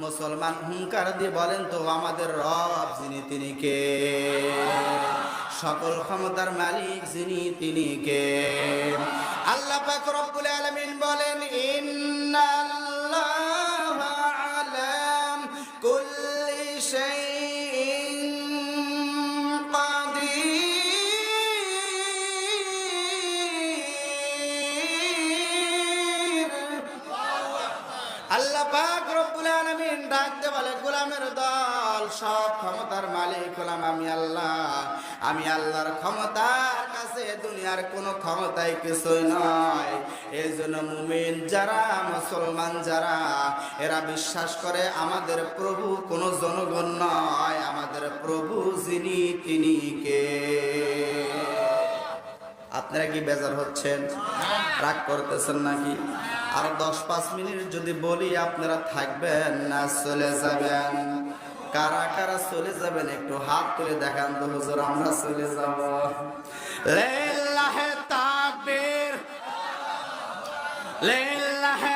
মুসলমান হুঙ্কার দিয়ে বলেন তো আমাদের রব যিনি তিনি কে? সকল ক্ষমতার মালিক যিনি তিনি কে? আল্লাহ পাক রব্বুল আলামিন বলেন ইন্নাল্লাহা আলা কুল্লি শাইইন কাদির। আল্লাহ পাক রব্বুল আলামিন ডাকতে বলে গোলামের দল, সব ক্ষমতার মালিক হলাম আমি আল্লাহ। আমি আল্লাহর ক্ষমতার কাছে দুনিয়ার কোনো ক্ষমতাই কিছুই নয়। এই জন্য মুমিন যারা, মুসলমান যারা, এরা বিশ্বাস করে আমাদের প্রভু কোনো জনগণ নয়, আমাদের প্রভু যিনি তিনি কে? আপনারা কি বেজার হচ্ছেন? রাগ করতেছেন নাকি? আর 10-5 মিনিট যদি বলি আপনারা থাকবেন না চলে যাবেন? কারা কারা চলে যাবেন একটু হাত তুলে দেখান তো, হুজুর আমরা চলে যাব। লিল্লাহি তাকবীর, লিল্লাহি